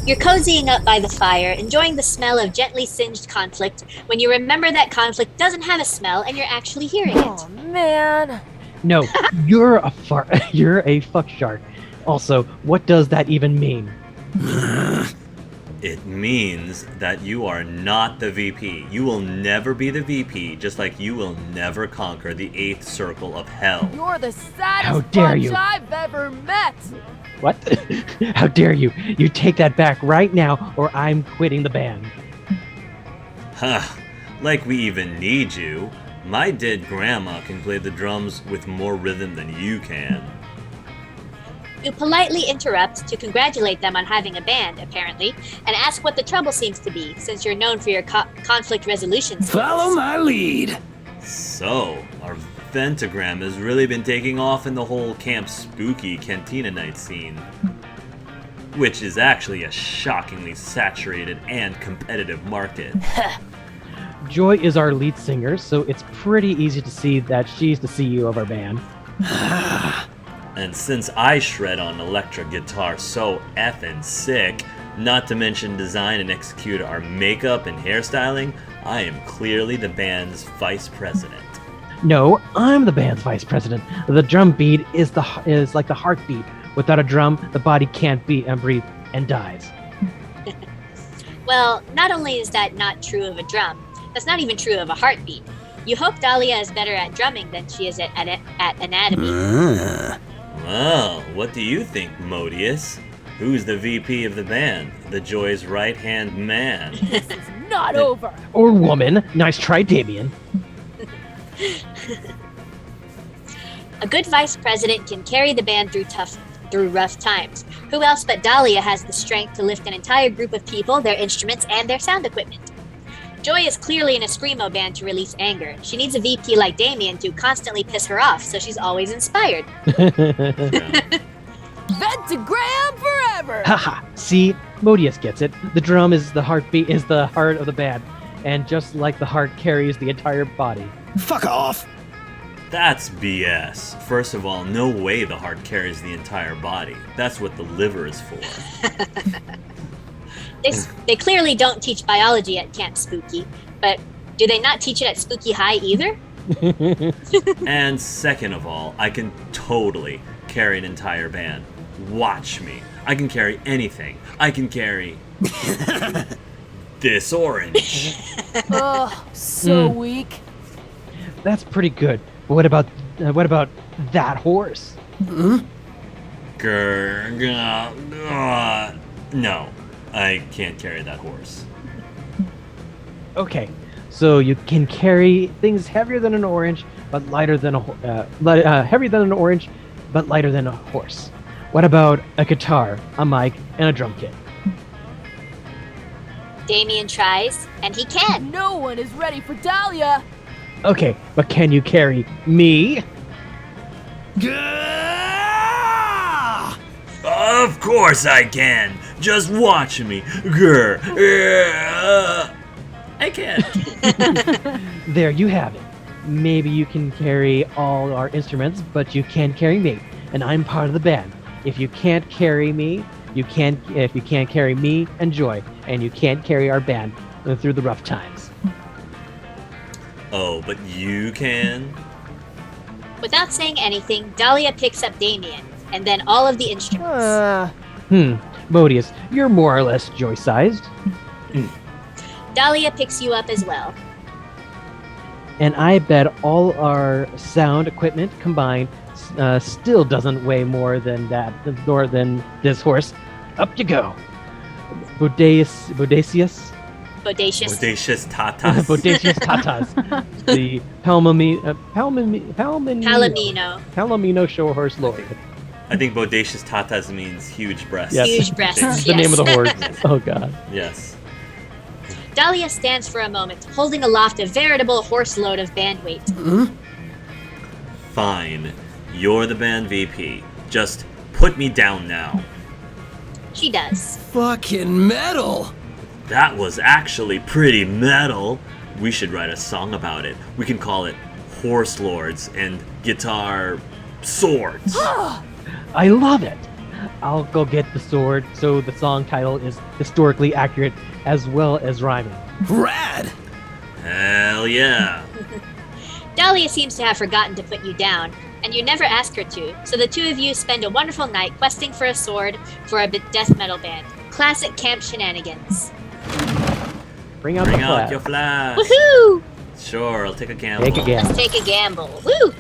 You're cozying up by the fire, enjoying the smell of gently singed conflict, when you remember that conflict doesn't have a smell and you're actually hearing it. Oh, man. No, you're a you're a fuck shark. Also, what does that even mean? It means that you are not the VP. You will never be the VP, just like you will never conquer the 8th circle of hell. You're the saddest How dare bunch you. I've ever met. What? How dare you? You take that back right now, or I'm quitting the band. Huh. Like we even need you. My dead grandma can play the drums with more rhythm than you can. You politely interrupt to congratulate them on having a band, apparently, and ask what the trouble seems to be, since you're known for your conflict resolution skills. Follow my lead. So, our Ventagram has really been taking off in the whole Camp Spooky Cantina Night scene. Which is actually a shockingly saturated and competitive market. Joy is our lead singer, so it's pretty easy to see that she's the CEO of our band. And since I shred on electric guitar so effing sick, not to mention design and execute our makeup and hairstyling, I am clearly the band's vice president. No, I'm the band's vice president. The drum beat is like the heartbeat. Without a drum, the body can't beat and breathe and dies. Well, not only is that not true of a drum, that's not even true of a heartbeat. You hope Dahlia is better at drumming than she is at anatomy. Well, what do you think, Modius? Who's the VP of the band? The Joy's right-hand man. This is not over. Or woman. Nice try, Damien. A good vice president can carry the band through rough times. Who else but Dahlia has the strength to lift an entire group of people, their instruments, and their sound equipment? Joy is clearly in a screamo band to release anger. She needs a VP like Damien to constantly piss her off, so she's always inspired. Ventagram forever. Haha. See, Modius gets it. The drum is the heartbeat, is the heart of the band, and just like the heart carries the entire body. Fuck off. That's BS. First of all, no way the heart carries the entire body. That's what the liver is for. They clearly don't teach biology at Camp Spooky, but do they not teach it at Spooky High either? And second of all, I can totally carry an entire band. Watch me. I can carry anything. I can carry this orange. Ugh, so weak. That's pretty good. But what about that horse? No, I can't carry that horse. Okay, so you can carry things heavier than an orange, but lighter than heavier than an orange, but lighter than a horse. What about a guitar, a mic, and a drum kit? Damien tries, and he can. No one is ready for Dahlia. Okay, but can you carry me? Gah! Of course I can. Just watch me. I can. There you have it. Maybe you can carry all our instruments, but you can't carry me, and I'm part of the band. If you can't carry me, if you can't carry me and Joy, and you can't carry our band through the rough times. Oh, but you can? Without saying anything, Dahlia picks up Damien, and then all of the instruments. Modius, you're more or less Joy-sized. Dahlia picks you up as well. And I bet all our sound equipment combined still doesn't weigh more than this horse. Up you go. Bodacious Bodacious tatas. Bodacious tatas. The Palomino show horse lord. I think bodacious tatas means huge breasts. Yes. Huge breasts. That's the name of the horse. Oh god. Yes. Dahlia stands for a moment, holding aloft a veritable horse load of band weight. Fine. You're the band VP. Just put me down now. She does. Fucking metal. That was actually pretty metal. We should write a song about it. We can call it Horse Lords and Guitar Swords. I love it. I'll go get the sword. So the song title is historically accurate as well as rhyming. Rad! Hell yeah. Dahlia seems to have forgotten to put you down, and you never ask her to, so the two of you spend a wonderful night questing for a sword for a death metal band. Classic camp shenanigans. Bring out Bring the out flag. your flash. Woohoo! Sure, I'll take a gamble. Take a gamble. Let's take a gamble. Woo!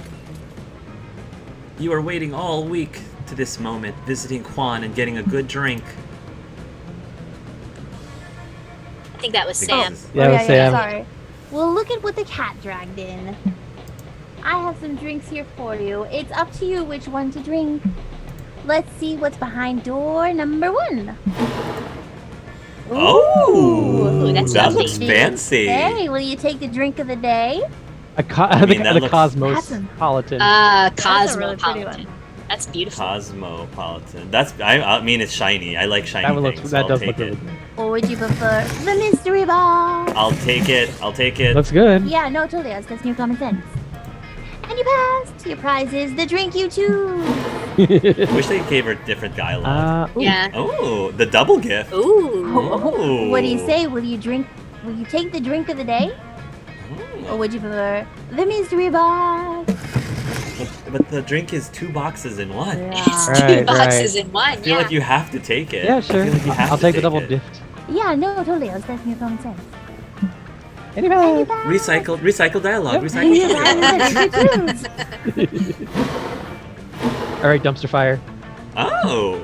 You are waiting all week to this moment, visiting Quan and getting a good drink. I think that was Because- Sam. Yeah, yeah, Sam. sorry. Well, look at what the cat dragged in. I have some drinks here for you. It's up to you which one to drink. Let's see what's behind door number 1. Oh, Ooh, that's that lovely. looks fancy. Hey, will you take the drink of the day? I think that the looks- Cosmopolitan. That's a really pretty Cosmopolitan. one. That's beautiful. Cosmopolitan. I mean, it's shiny. I like shiny that one looks. things. That so does I'll look take really it. good. Or would you prefer the mystery box? I'll take it. I'll take it. Looks good. Yeah, no, totally. I was testing your common sense. And you passed. Your prize is the drink you choose. Wish they gave her different dialogue. Ooh. Yeah. Oh, the double gift. Ooh. Oh. What do you say? Will you take the drink of the day? Or would you prefer the mystery box? But the drink is 2 boxes in one. It's Right, two boxes in one. I feel Yeah. like you have to take it. Yeah, I sure. feel like you have I'll to take the double it. gift. Yeah, no, totally. I was testing your common sense. Anyway. Recycled dialogue. Yep. Recycled dialogue. All right, dumpster fire. Oh.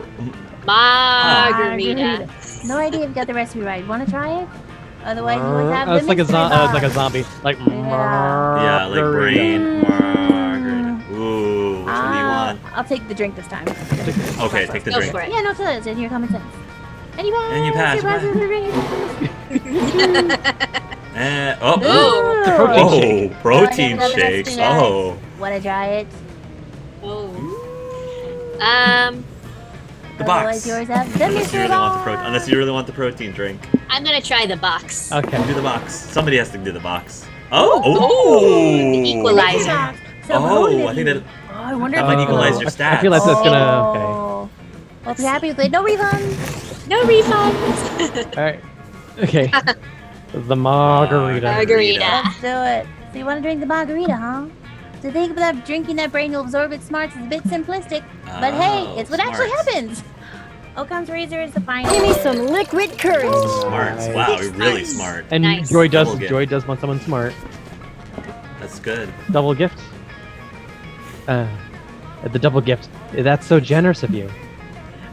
Margarita. No idea if you got the recipe right. Want to try it? Otherwise, you would have the it's like a mystery it's like a box. zombie. Like Yeah, like brain. Margarita. Ooh, which one do you want? I'll take the drink this time. Okay, take the Go drink. for it. Yeah, no, totally. It's in your common sense. And you pass. And you pass, Your prize you is the drink. Oh. Ooh. Protein Oh, shake. protein Another shakes. mystery box. Oh. Want to try it? Oh. The Otherwise, box. yours have the Unless you mystery really want the box. protein. Unless you really want the protein drink. I'm gonna try the box. Okay. Do the box. Somebody has to do the box. Oh. Ooh, Oh. the equalizer. So Oh, I think that. Oh, I wonder That if might I equalize your I feel like stats. that's gonna. Okay. Oh. Well, if you're happy with it, no refund. No refunds. All right. Okay. The margarita. Margarita. Let's do it. So you want to drink the margarita, huh? To think about drinking that brain will absorb its smarts is a bit simplistic, but hey, Oh, it's what actually smarts. happens. Okam's razor is the final. Give me some liquid courage. Smarts. Nice. Wow, you're really smart. And Nice. Joy does. Double gift. Joy does want someone smart. That's good. Double gift. The double gift. That's so generous of you.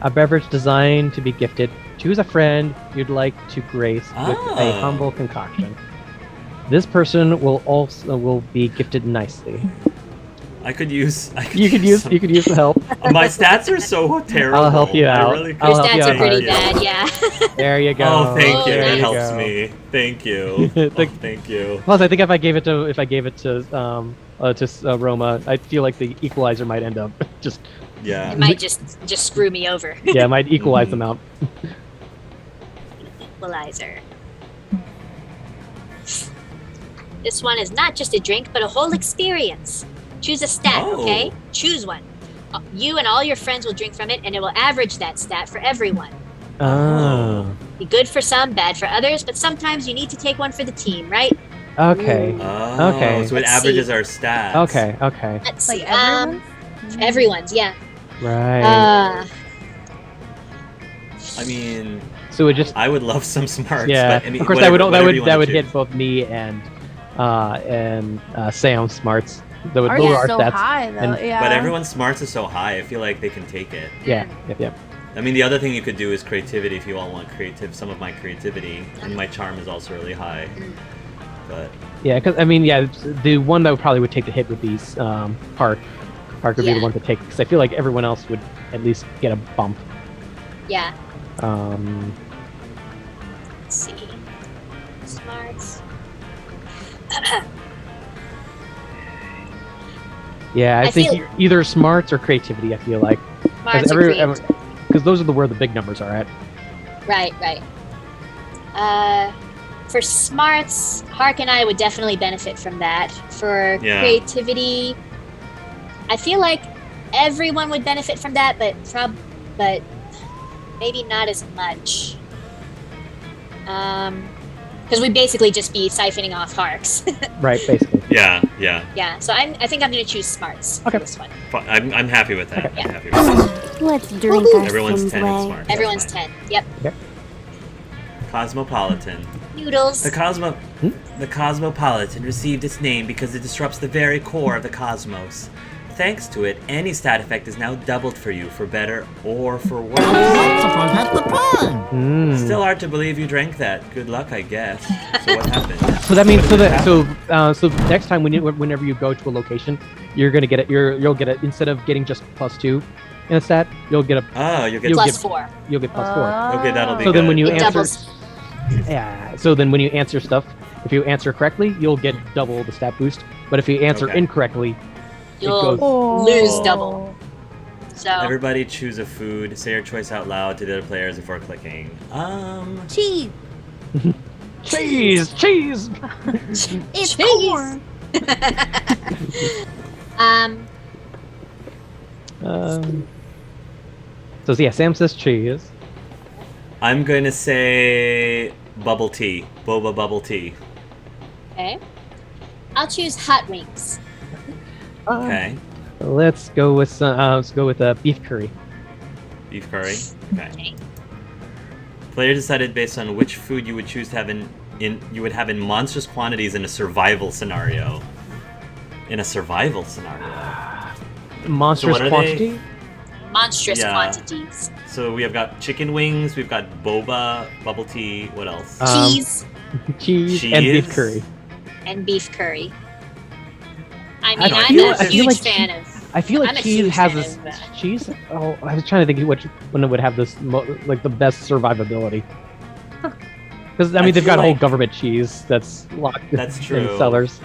A beverage designed to be gifted. Choose a friend you'd like to grace with a Ah. humble concoction. This person will be gifted nicely. I could use. You could use some- you could use the help. My stats are so terrible. I'll help you I out. really could. I'll Your help you stats out, are pretty Harvey. bad, yeah. There you go. Oh, thank you. Oh, That nice. helps me. Thank you. The- Oh, thank you. Plus, I think if I gave it to Roma, I feel like the equalizer might end up just Yeah. It might just screw me over. yeah, it might equalize them out. Equalizer. This one is not just a drink, but a whole experience. Choose a stat, Oh. okay? Choose one. You and all your friends will drink from it, and it will average that stat for everyone. Oh. Be good for some, bad for others, but sometimes you need to take one for the team, right? Okay. Oh, Okay. so it Let's averages see. our stats. Okay. Okay. Let's Like see. everyone's? Everyone's, yeah. Right. I mean, So it just I would love some smarts. yeah. But, I mean, of course, whatever, that whatever you would wanna choose. hit both me and Sam's smarts. That would Ours lower is our so stats. high though. And- yeah. But everyone's smarts is so high. I feel like they can take it. Yeah. Yep. Yep. I mean, the other thing you could do is creativity if you all want some of my creativity, and my charm is also really high. But Yeah. Because I mean, yeah, the one that probably would take the hit would be Park. Park would be the Yeah. one to take because I feel like everyone else would at least get a bump. Yeah. Let's see. Smarts. Yeah, I I think feel- either smarts or creativity. I feel like Smarts or creative. because those are where the big numbers are at. Right, right. For smarts, Hark and I would definitely benefit from that. For Yeah. creativity, I feel like everyone would benefit from that, but but maybe not as much. Because we'd basically just be siphoning off Harks. Right, basically. Yeah. Yeah, so I think I'm going to choose smarts Okay. for this one. I'm happy with that. Okay. I'm happy with that. Let's drink our Everyone's sins 10 and away. smart. Everyone's That's fine. 10. Yep. Cosmopolitan. Noodles. The Cosmopolitan received its name because it disrupts the very core of the cosmos. Thanks to it, any stat effect is now doubled for you, for better or for worse. That's the pun. Mm. Still hard to believe you drank that. Good luck, I guess. So what happened? So that means What happened? so next time whenever you go to a location, you're gonna get it. You'll get it instead of getting just +2 in a stat, you'll get a Oh, you get You'll Plus get- 4. you'll get +4. Okay, that'll be So then when you It answer, doubles. yeah. So then when you answer stuff, if you answer correctly, you'll get double the stat boost. But if you answer Okay. incorrectly, You'll goes- lose double. So, Everybody choose a food. Say your choice out loud to the other players before clicking. Cheese. cheese. It's Cheese. corn. So yeah, Sam says cheese. I'm going to say bubble tea. Boba bubble tea. okay. I'll choose hot wings. Okay. Let's go with beef curry. Beef curry. Okay. Okay. Players decided based on which food you would choose to have in monstrous quantities in a survival scenario. In a survival scenario. Monstrous what are quantity. Monstrous Yeah. quantities. So we have got chicken wings, we've got boba, bubble tea, what else? Cheese Cheese and beef Cheese? curry. and beef curry. I I mean, I'm feel- a I feel huge like fan of. I feel I'm like a cheese huge has fan this of that. cheese. Oh, I was trying to think which one would have this like the best survivability. Because I mean, they've feel got a whole like- government cheese that's locked That's in true. cellars.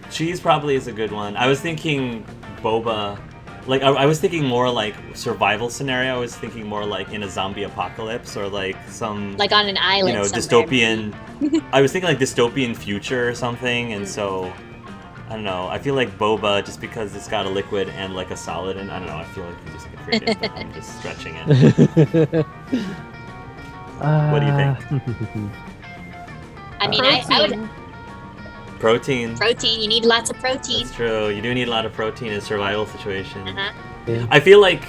Cheese probably is a good one. I was thinking boba. Like, I was thinking more like survival scenario. I was thinking more like in a zombie apocalypse or like some, Like on an island. you know, somewhere. dystopian. I was thinking like dystopian future or something, and so I don't know. I feel like boba just because it's got a liquid and like a solid, and I don't know. I feel like you just get creative. Now. I'm just stretching it. What do you think? I mean, I would. Protein. Protein. You need lots of protein. That's true. You do need a lot of protein in a survival situation. Uh-huh. I feel like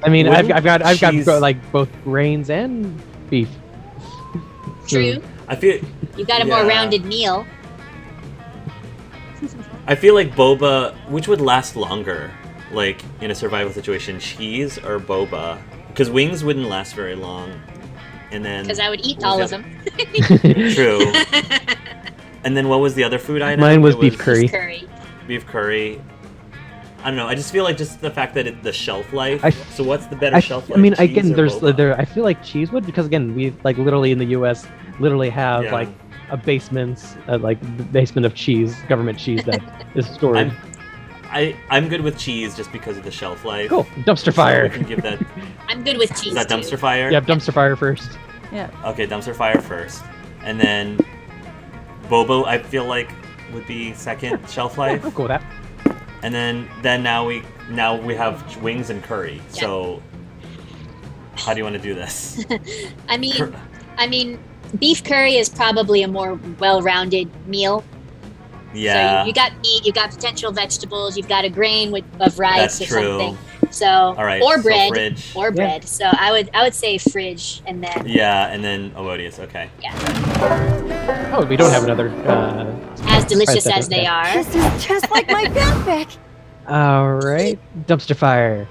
I mean, Wouldn't I've got cheese- like both grains and beef. True. I feel You got a more Yeah. rounded meal. I feel like boba, which would last longer, like in a survival situation, cheese or boba? Because wings wouldn't last very long, and then Because I would eat what all was of the them. True. And then what was the other food item? Mine was It beef curry. Curry. Beef curry. I don't know. I just feel like just the fact that the shelf life. I- So what's the better shelf life? I mean, cheese again, or there's boba? I feel like cheese would because again, we like literally in the U.S. literally have Yeah. like a basement, like the basement of cheese, government cheese that is stored. I'm good with cheese just because of the shelf life. Cool, dumpster So fire. we can give that. I'm good with cheese. Is that too. dumpster fire? Yeah, dumpster fire first. Yeah. Okay, dumpster fire first, and then bobo. I feel like would be second shelf life, I'm cool with that. and then now we have wings and curry. Yeah. So how do you want to do this? I mean, beef curry is probably a more well-rounded meal. Yeah, So you got meat, you got potential vegetables, you've got a grain of rice That's or true. something. So all right. or so bread. fridge. Or bread. So I would say fridge and then Yeah, and then Odious. Okay. Oh, we don't have another. as delicious Right, as they okay. are. This is just like my fanfic. All right, dumpster fire.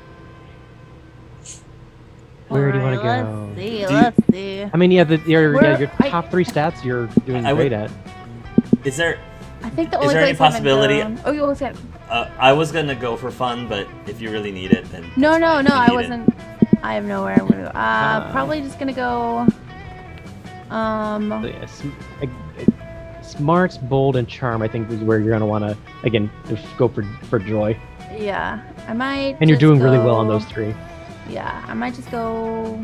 Where do you want to Alright, go? Let's see. Do you- Let's see. I mean, yeah, your Where- top 3 stats you're doing I would- great at. Is there? I think the Is only there any place I haven't possibility- gone- Oh, you always got. I was gonna go for fun, but if you really need it, then No, that's no, fine. no. You I need it. wasn't. I have nowhere I'm gonna go. Probably just gonna go. So, yeah, smarts, bold, and charm. I think is where you're gonna want to again just go for joy. Yeah, I might. And you're just doing really well on go- those 3. Yeah, I might just go.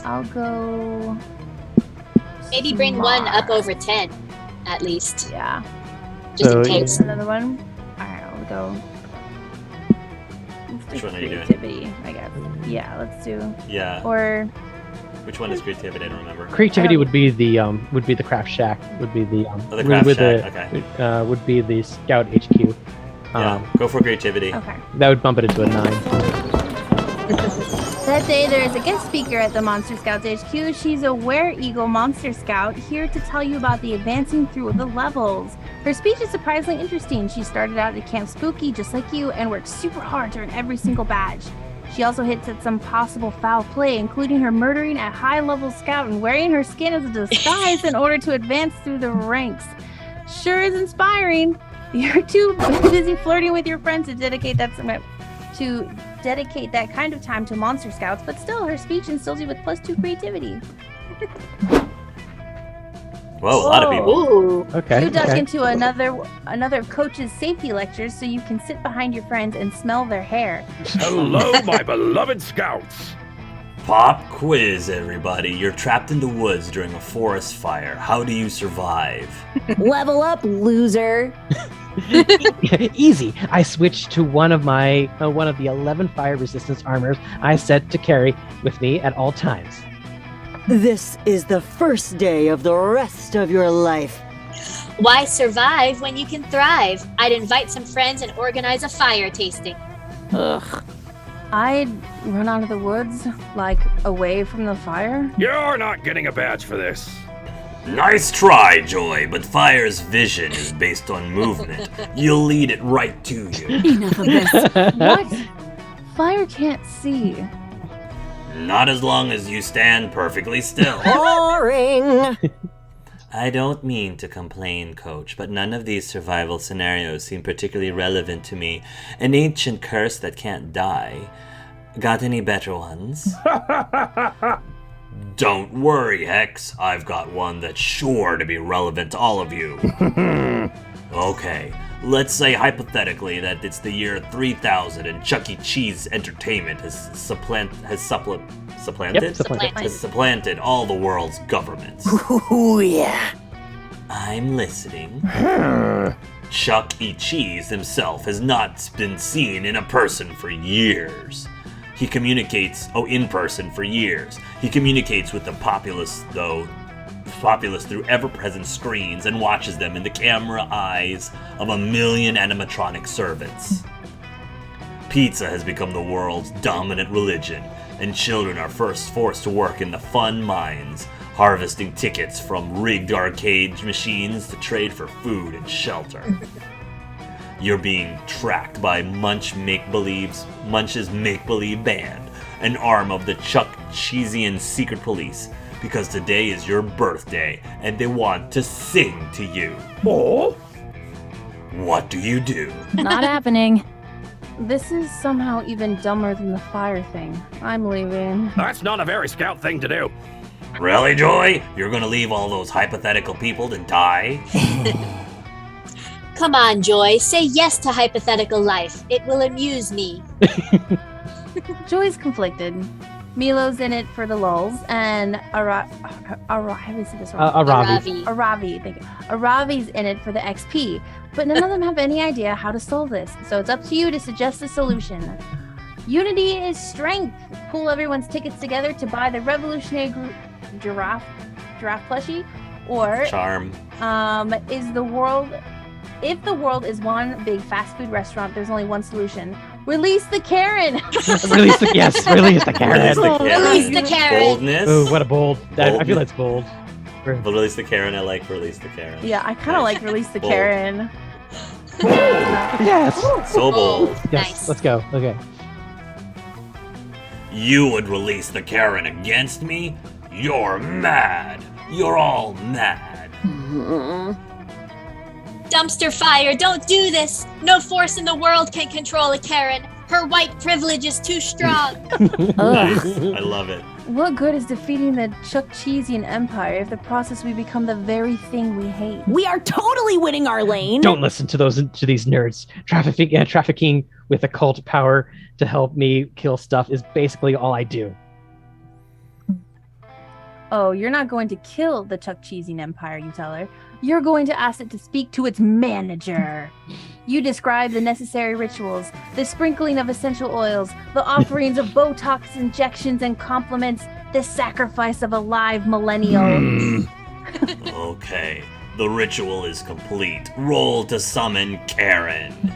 I'll go. Maybe bring one up smart. over 10, at least, Yeah. just So, in case. Another one. All right, I'll go. Which one are you doing? Creativity, I guess. Yeah, let's do. Yeah. Or Which one is creativity? I don't remember. Creativity would be the craft shack. Would be the the craft would shack, okay. Would be the scout HQ. Yeah. Go for creativity. okay. That would bump it into a 9. That day, there is a guest speaker at the Monster Scouts HQ. She's a Were-Eagle Monster Scout, here to tell you about the advancing through the levels. Her speech is surprisingly interesting. She started out at Camp Spooky, just like you, and worked super hard to earn every single badge. She also hints at some possible foul play, including her murdering a high-level scout and wearing her skin as a disguise in order to advance through the ranks. Sure is inspiring. You're too busy flirting with your friends to dedicate that kind of time to Monster Scouts, but still, her speech instills you with +2 creativity. Whoa, a lot of people. Ooh. Okay. You duck okay. into another of Coach's safety lectures so you can sit behind your friends and smell their hair. Hello, my beloved scouts. Pop quiz, everybody. You're trapped in the woods during a forest fire. How do you survive? Level up, loser. Easy. I switched to one of the 11 fire resistance armors I set to carry with me at all times. This is the first day of the rest of your life. Why survive when you can thrive? I'd invite some friends and organize a fire tasting. Ugh. I'd run out of the woods, like away from the fire. You're not getting a badge for this. Nice try, Joy, but fire's vision is based on movement. You'll lead it right to you. Enough of this. What? Fire can't see. Not as long as you stand perfectly still. Boring. I don't mean to complain, Coach, but none of these survival scenarios seem particularly relevant to me. An ancient curse that can't die. Got any better ones? Don't worry, Hex. I've got one that's sure to be relevant to all of you. Okay, let's say hypothetically that it's the year 3000 and Chuck E. Cheese Entertainment has supplanted Yep, supplanted. has supplanted all the world's governments. Ooh, yeah. I'm listening. Chuck E. Cheese himself has not been seen in person for years. He communicates, in person for years. He communicates with the populace through ever-present screens and watches them in the camera eyes of 1 million animatronic servants. Pizza has become the world's dominant religion, and children are first forced to work in the fun mines, harvesting tickets from rigged arcade machines to trade for food and shelter. You're being tracked by Munch's Make-Believe Band, an arm of the Chuck Cheesian Secret Police, because today is your birthday and they want to sing to you. Oh? What do you do? Not happening. This is somehow even dumber than the fire thing. I'm leaving. That's not a very scout thing to do. Really, Joy? You're gonna leave all those hypothetical people to die? Come on, Joy. Say yes to hypothetical life. It will amuse me. Joy's conflicted. Milo's in it for the lulls, and how do I say this wrong? Aravi. Aravi, thank you. Aravi's in it for the XP, but none of them have any idea how to solve this, so it's up to you to suggest a solution. Unity is strength. Pull everyone's tickets together to buy the revolutionary giraffe plushie, or Charm. if the world is one big fast food restaurant, there's only one solution. Release the Karen! Release the Karen. Release the Karen. Boldness. Oh, what a bold. I feel that's bold. But release the Karen, I like release the Karen. Yeah, I kind of like Release the Bold. Karen. Yes. So bold. Yes. Nice. Let's go. Okay. You would release the Karen against me? You're mad. You're all mad. Dumpster fire, don't do this! No force in the world can control a Karen. Her white privilege is too strong. Nice. I love it. What good is defeating the Chuck Cheesian Empire if the process we become the very thing we hate? We are totally winning our lane. Don't listen to these nerds. Trafficking with occult power to help me kill stuff is basically all I do. Oh, you're not going to kill the Chuck Cheesian Empire, you tell her. You're going to ask it to speak to its manager. You describe the necessary rituals, the sprinkling of essential oils, the offerings of Botox injections and compliments, the sacrifice of a live millennial. Okay, the ritual is complete. Roll to summon Karen.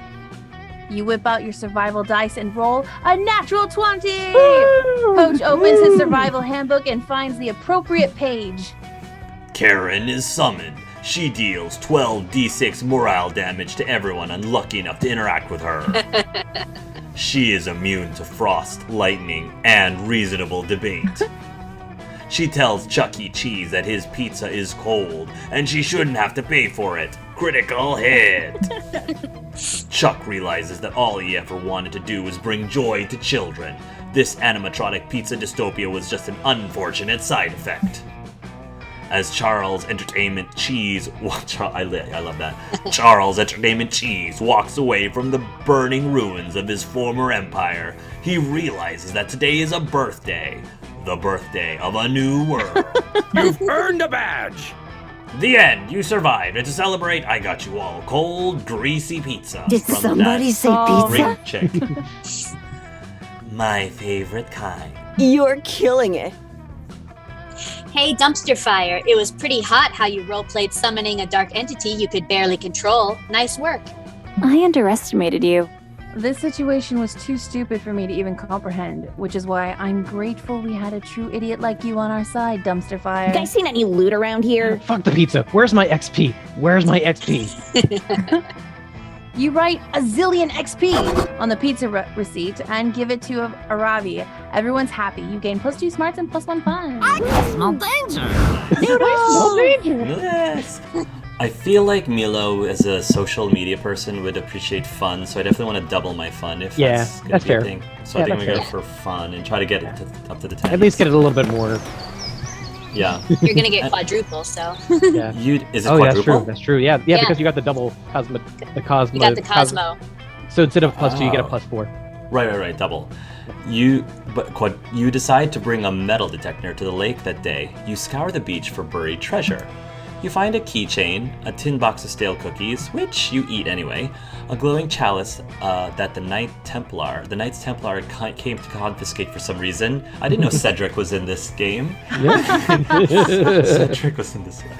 You whip out your survival dice and roll a natural 20! Coach opens his survival handbook and finds the appropriate page. Karen is summoned. She deals 12d6 morale damage to everyone unlucky enough to interact with her. She is immune to frost, lightning, and reasonable debate. She tells Chuck E. Cheese that his pizza is cold, and she shouldn't have to pay for it. Critical hit! Chuck realizes that all he ever wanted to do was bring joy to children. This animatronic pizza dystopia was just an unfortunate side effect. As Charles Entertainment Cheese, I love that. Charles Entertainment Cheese walks away from the burning ruins of his former empire, he realizes that today is a birthday. The birthday of a new world. You've earned a badge. The end. You survived, and to celebrate, I got you all cold, greasy pizza. Did from somebody that say ring pizza? chick. My favorite kind. You're killing it. Hey, Dumpster Fire, it was pretty hot how you roleplayed summoning a dark entity you could barely control. Nice work. I underestimated you. This situation was too stupid for me to even comprehend, which is why I'm grateful we had a true idiot like you on our side, Dumpster Fire. You guys seen any loot around here? Fuck the pizza. Where's my XP? Where's my XP? You write a zillion XP on the pizza receipt and give it to Aravi. Everyone's happy. You gain +2 smarts and +1 fun. Small danger. Yes. I feel like Milo, as a social media person, would appreciate fun, so I definitely want to double my fun if Yeah, that's gonna that's be a fair. thing. So Yeah, I think we that's go for fun and try to get it up to the 10. At least get it a little bit more. Yeah. You're gonna get quadruple, so Yeah. Is it Oh, yeah, that's quadruple? true. That's true. Yeah, Yeah. because you got the double Cosmo. The Cosmo. you got the Cosmo. So instead of +2, you get a Oh. +4. Right, double. You decide to bring a metal detector to the lake that day. You scour the beach for buried treasure. You find a keychain, a tin box of stale cookies, which you eat anyway, a glowing chalice that the Knights Templar came to confiscate for some reason. I didn't know Cedric was in this game. Cedric was in this one.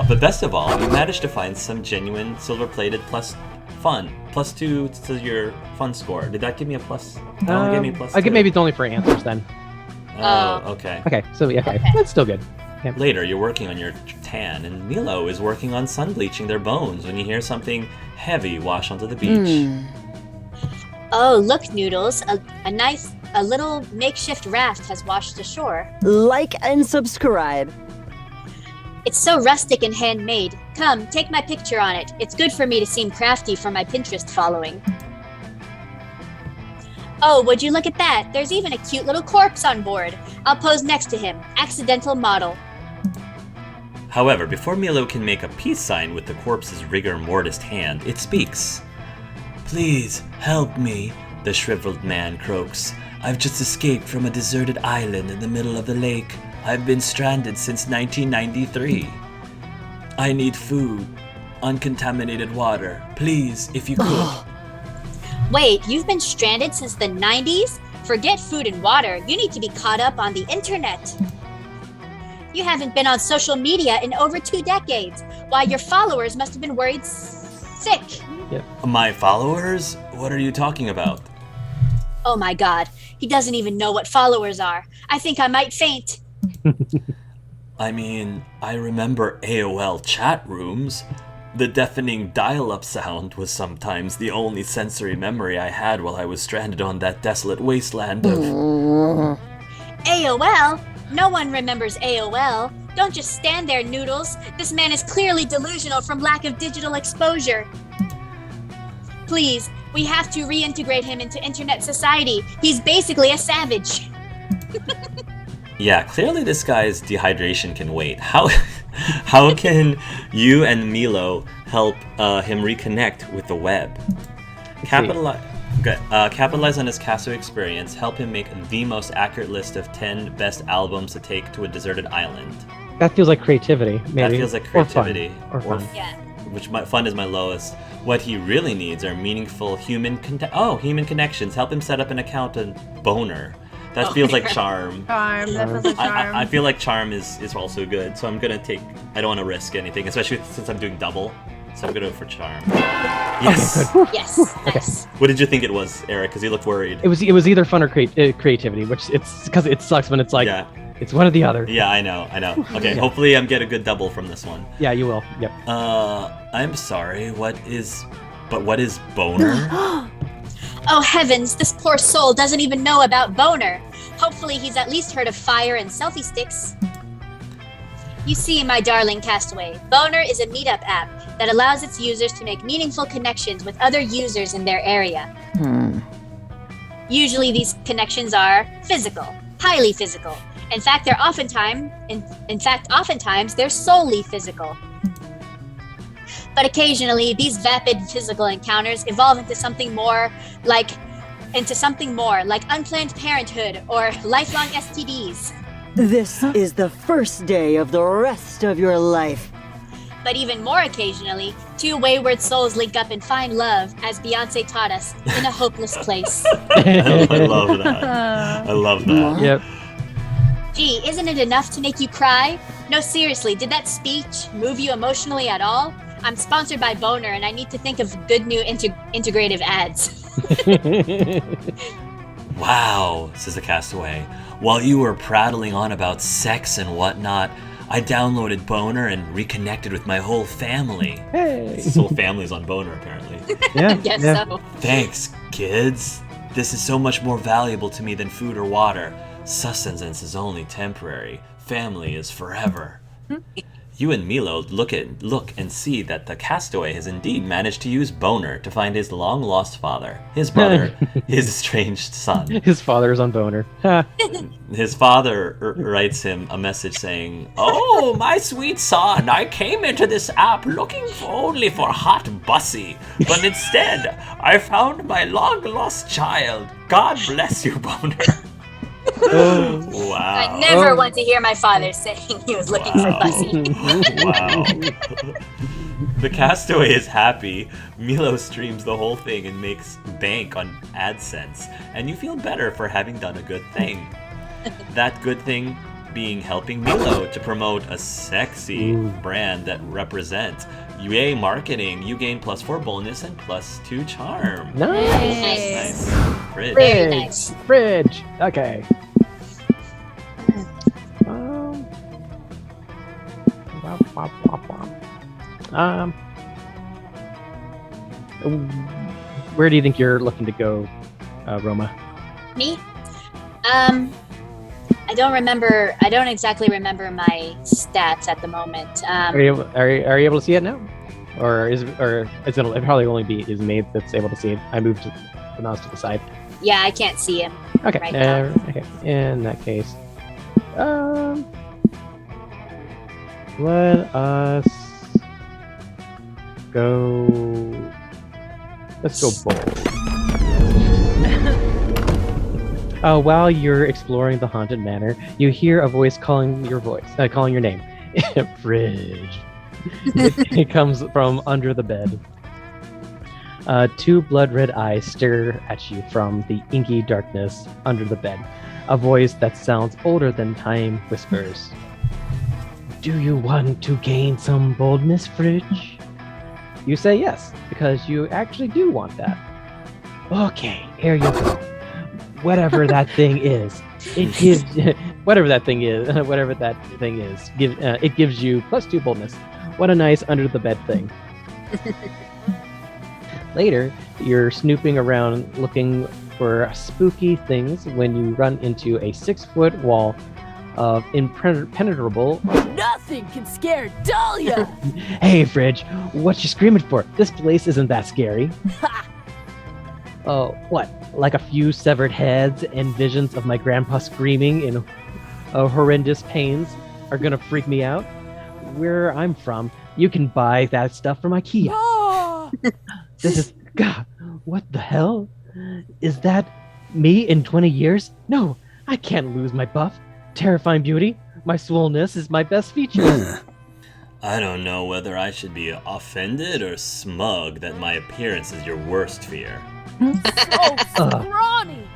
But best of all, you managed to find some genuine silver-plated +2 to your fun score. Did that give me a plus? That only gave me +2. I guess maybe it's only for answers then. Oh, okay. Okay, so yeah, okay. That's still good. Yeah. Later, you're working on your tan, and Milo is working on sun bleaching their bones when you hear something heavy wash onto the beach. Oh, look, Noodles, a little makeshift raft has washed ashore. Like and subscribe. It's so rustic and handmade. Come, take my picture on it. It's good for me to seem crafty for my Pinterest following. Oh, would you look at that? There's even a cute little corpse on board. I'll pose next to him. Accidental model. However, before Milo can make a peace sign with the corpse's rigor mortis hand, it speaks. Please, help me, the shriveled man croaks. I've just escaped from a deserted island in the middle of the lake. I've been stranded since 1993. I need food, uncontaminated water. Please, if you could. Wait, you've been stranded since the 90s? Forget food and water. You need to be caught up on the internet. You haven't been on social media in over 2 decades. Why, your followers must have been worried sick. My followers? What are you talking about? Oh my god, he doesn't even know what followers are. I think I might faint. I mean, I remember AOL chat rooms. The deafening dial-up sound was sometimes the only sensory memory I had while I was stranded on that desolate wasteland of... AOL? No one remembers AOL. Don't just stand there, Noodles. This man is clearly delusional from lack of digital exposure. Please, we have to reintegrate him into internet society. He's basically a savage. Yeah, clearly this guy's dehydration can wait. How can you and Milo help him reconnect with the web? Capitalize on his Casso experience. Help him make the most accurate list of 10 best albums to take to a deserted island. That feels like creativity, maybe. That feels like creativity. Or fun. Yeah. fun is my lowest. What he really needs are meaningful human connections. Help him set up an account on Boner. That feels like charm. Charm. That feels like charm. I feel like charm is also good, so I'm gonna take. I don't want to risk anything, especially since I'm doing double. So I'm gonna go for charm. Yes. Yes. Nice. What did you think it was, Eric? Because you looked worried. It was either fun or creativity, which it's because it sucks when it's like it's one or the other. Yeah, I know. Okay, hopefully I'm get a good double from this one. Yeah, you will. Yep. I'm sorry. What is Boner? Oh heavens, this poor soul doesn't even know about Boner. Hopefully he's at least heard of fire and selfie sticks. You see, my darling castaway, Boner is a meetup app that allows its users to make meaningful connections with other users in their area. Usually these connections are physical, highly physical. In fact, oftentimes they're solely physical. But occasionally, these vapid physical encounters evolve into something more like unplanned parenthood or lifelong STDs. This is the first day of the rest of your life. But even more occasionally, two wayward souls link up and find love, as Beyonce taught us, in a hopeless place. I love that. I love that. Yep. Gee, isn't it enough to make you cry? No, seriously, did that speech move you emotionally at all? I'm sponsored by Boner, and I need to think of good new integrative ads. Wow, says the castaway. While you were prattling on about sex and whatnot, I downloaded Boner and reconnected with my whole family. Hey. His whole family's on Boner, apparently. Yeah. Guess yeah. so. Thanks, kids. This is so much more valuable to me than food or water. Sustenance is only temporary. Family is forever. You and Milo look and see that the castaway has indeed managed to use Boner to find his long-lost father, his brother, his estranged son. His father is on Boner. Ha. His father writes him a message saying, "Oh, my sweet son, I came into this app looking only for hot bussy, but instead I found my long-lost child. God bless you, Boner." Wow. I never want to hear my father saying he was looking for Bussy. Wow. The castaway is happy. Milo streams the whole thing and makes bank on AdSense, and you feel better for having done a good thing. That good thing being helping Milo to promote a sexy brand that represents UA marketing. You gain +4 bonus and +2 charm. Nice. Fridge. Very nice. Fridge. Okay. Where do you think you're looking to go, Roma? Me? I don't exactly remember my stats at the moment. Are you able to see it now, or is it probably only be is Maeve that's able to see it? I moved the mouse to the side. Yeah, I can't see him. Okay. Right now. Okay. In that case, let us go. Let's go bold. While you're exploring the haunted manor, you hear a voice calling your name. Fridge. It comes from under the bed. Two blood-red eyes stare at you from the inky darkness under the bed. A voice that sounds older than time whispers, "Do you want to gain some boldness, Fridge?" You say yes, because you actually do want that. Okay, here you go. Whatever that thing is, it gives it gives you +2 boldness. What a nice under the bed thing. Later, you're snooping around looking for spooky things when you run into a 6-foot wall of impenetrable. Nothing can scare Dahlia! Hey, Fridge, what you screaming for? This place isn't that scary. Oh, what? Like a few severed heads and visions of my grandpa screaming in horrendous pains are gonna freak me out? Where I'm from, you can buy that stuff from IKEA. Oh! This is... God, what the hell? Is that me in 20 years? No, I can't lose my buff. Terrifying beauty. My swollenness is my best feature. I don't know whether I should be offended or smug that my appearance is your worst fear. So scrawny.